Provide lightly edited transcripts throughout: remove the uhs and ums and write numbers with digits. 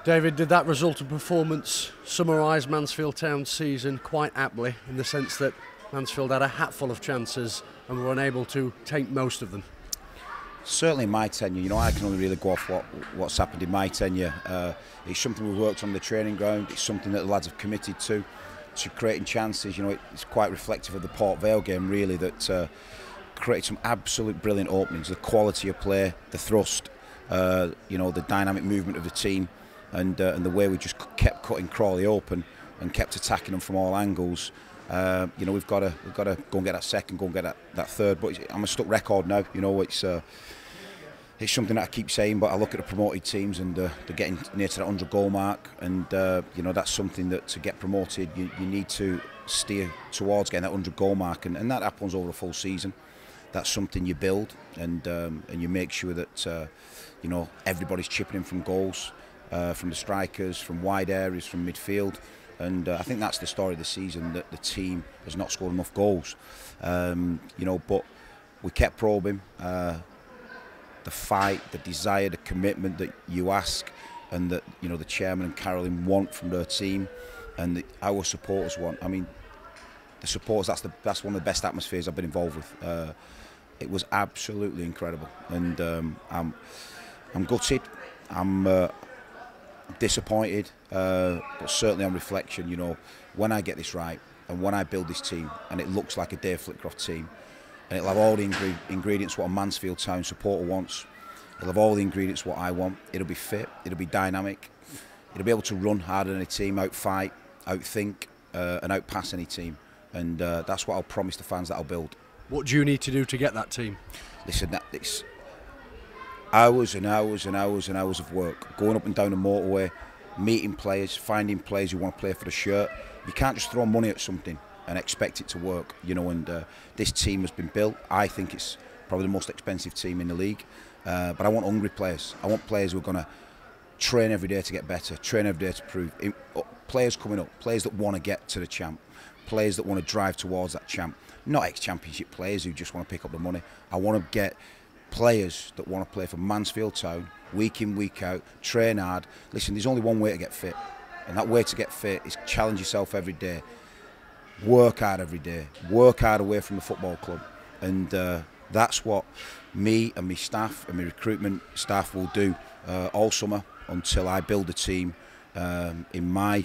David, did that resultant performance summarise Mansfield Town's season quite aptly, in the sense that Mansfield had a hatful of chances and were unable to take most of them? Certainly in my tenure, you know, I can only really go off what's happened in my tenure. It's something we've worked on the training ground. It's something that the lads have committed to creating chances. You know, it's quite reflective of the Port Vale game, really, that created some absolute brilliant openings. The quality of play, the thrust, you know, the dynamic movement of the team, and the way we just kept cutting Crawley open and kept attacking them from all angles. You know, we've got to go and get that second, go and get that third. But I'm a stuck record now. You know, it's something that I keep saying. But I look at the promoted teams, and they're getting near to that 100 goal mark, and you know, that's something that to get promoted, you need to steer towards getting that 100 goal mark, and that happens over a full season. That's something you build, and you make sure that you know, everybody's chipping in from goals, from the strikers, from wide areas, from midfield. And I think that's the story of the season, that the team has not scored enough goals. You know, but we kept probing. The fight, the desire, the commitment that you ask, and that, you know, the chairman and Carolyn want from their team, and our supporters want. I mean, the supporters, that's one of the best atmospheres I've been involved with. It was absolutely incredible, and I'm gutted. I'm disappointed, but certainly on reflection, you know, when I get this right and when I build this team and it looks like a David Flitcroft team, and it'll have all the ingredients what a Mansfield Town supporter wants, it'll have all the ingredients what I want. It'll be fit, it'll be dynamic, it'll be able to run harder than any team, outfight, outthink, and outpass any team, and that's what I'll promise the fans that I'll build. What do you need to do to get that team? Listen, it's hours and hours and hours and hours of work, going up and down the motorway, meeting players, finding players who want to play for the shirt. You can't just throw money at something and expect it to work, you know. And this team has been built. I think it's probably the most expensive team in the league, but I want hungry players. I want players who are going to train every day to get better, train every day to prove. Players coming up, players that want to get to the champ, players that want to drive towards that champ, not ex-championship players who just want to pick up the money. I want to get players that want to play for Mansfield Town, week in, week out, train hard. Listen, there's only one way to get fit, and that way to get fit is challenge yourself every day, work hard every day, work hard away from the football club, and that's what me and my staff and my recruitment staff will do all summer until I build a team in my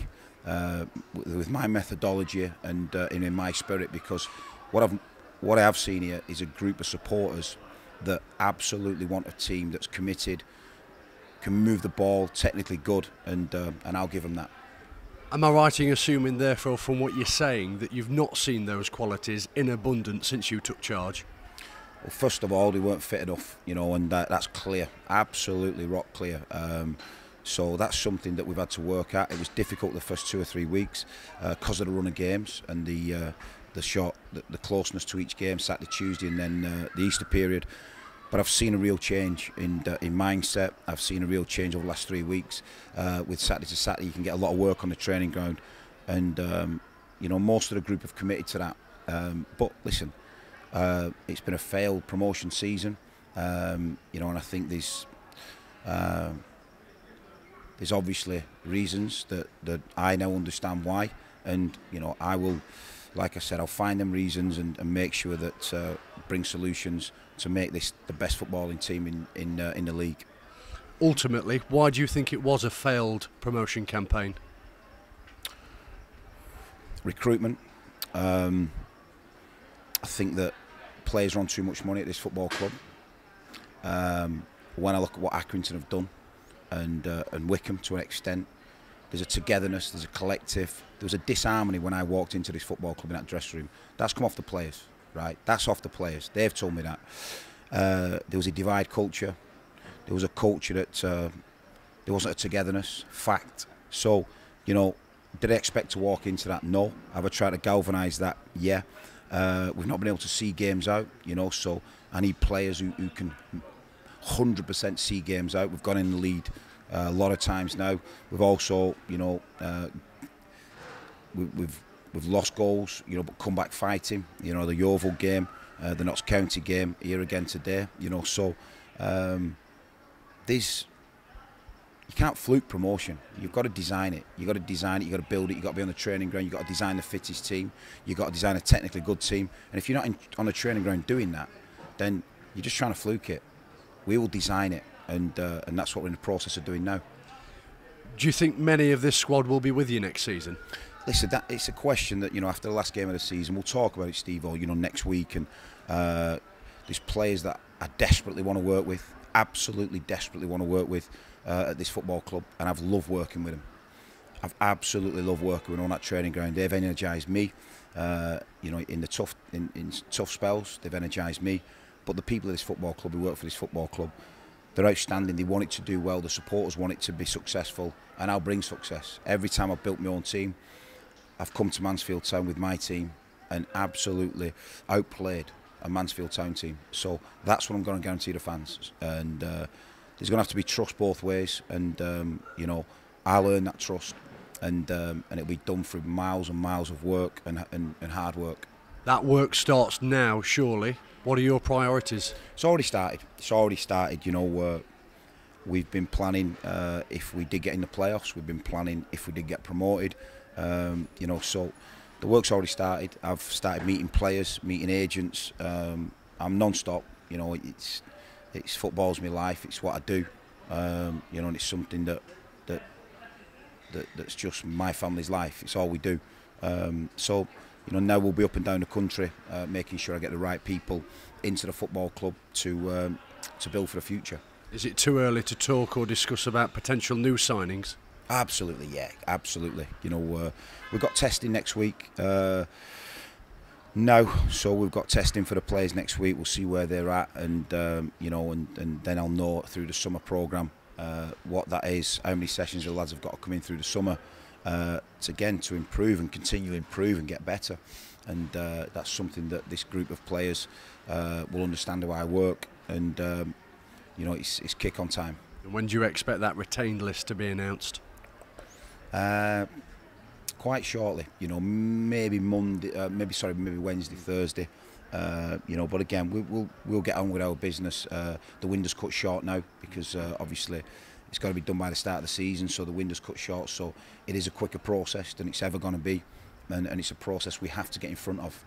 with my methodology and in my spirit, because what I have seen here is a group of supporters that absolutely want a team that's committed, can move the ball, technically good, and I'll give them that. Am I right in assuming, therefore, from what you're saying, that you've not seen those qualities in abundance since you took charge? Well, first of all, they weren't fit enough, you know, and that's clear, absolutely rock clear. So that's something that we've had to work at. It was difficult the first 2 or 3 weeks because of the run of games and the closeness to each game, Saturday, Tuesday, and then the Easter period. But I've seen a real change in mindset. I've seen a real change over the last 3 weeks. With Saturday to Saturday, you can get a lot of work on the training ground, and you know, most of the group have committed to that. But listen, it's been a failed promotion season, you know, and I think there's obviously reasons that I now understand why, and you know, I will, like I said, I'll find them reasons and make sure that bring solutions to make this the best footballing team in the league. Ultimately, why do you think it was a failed promotion campaign? Recruitment. I think that players are on too much money at this football club. When I look at what Accrington have done, and Wickham to an extent, there's a togetherness, there's a collective. There was a disharmony when I walked into this football club in that dressing room. That's come off the players, right? That's off the players. They've told me that. There was a divide culture. There was a culture that there wasn't a togetherness. Fact. So, you know, did I expect to walk into that? No. Have I tried to galvanise that? Yeah. We've not been able to see games out, you know, so I need players who can 100% see games out. We've gone in the lead a lot of times now. We've also, you know, we've lost goals, you know, but come back fighting. You know, the Yeovil game, the Notts County game here again today. You know, so there's you can't fluke promotion. You've got to design it. You've got to design it, you've got to build it, you've got to be on the training ground, you've got to design the fittest team, you've got to design a technically good team. And if you're not on the training ground doing that, then you're just trying to fluke it. We will design it, and that's what we're in the process of doing now. Do you think many of this squad will be with you next season? Listen, it's a question that, after the last game of the season, we'll talk about it, Steve-O, next week. And there's players that I desperately want to work with, absolutely desperately want to work with at this football club, and I've loved working with them. I've absolutely loved working with them on that training ground. They've energised me, in tough spells. They've energised me. But the people of this football club who work for this football club, they're outstanding. They want it to do well. The supporters want it to be successful, and I'll bring success. Every time I've built my own team, I've come to Mansfield Town with my team and absolutely outplayed a Mansfield Town team. So that's what I'm going to guarantee the fans. And there's going to have to be trust both ways. And I'll earn that trust, and it'll be done through miles and miles of work and hard work. That work starts now, surely. What are your priorities? It's already started. We've been planning if we did get in the playoffs. We've been planning if we did get promoted. So the work's already started. I've started meeting players, meeting agents. I'm non-stop. It's football's my life. It's what I do. And it's something that's just my family's life. It's all we do. Now we'll be up and down the country, making sure I get the right people into the football club to build for the future. Is it too early to talk or discuss about potential new signings? Absolutely, yeah, absolutely. We've got testing next week. So we've got testing for the players next week. We'll see where they're at, and and then I'll know through the summer programme what that is, how many sessions the lads have got to come in through the summer. To improve and continue to improve and get better, and that's something that this group of players will understand how I work, and it's kick on time. And when do you expect that retained list to be announced? Quite shortly, maybe maybe Wednesday, Thursday. But again, we'll get on with our business. The window's cut short now because obviously it's got to be done by the start of the season, so the window's cut short. So it is a quicker process than it's ever going to be, and it's a process we have to get in front of.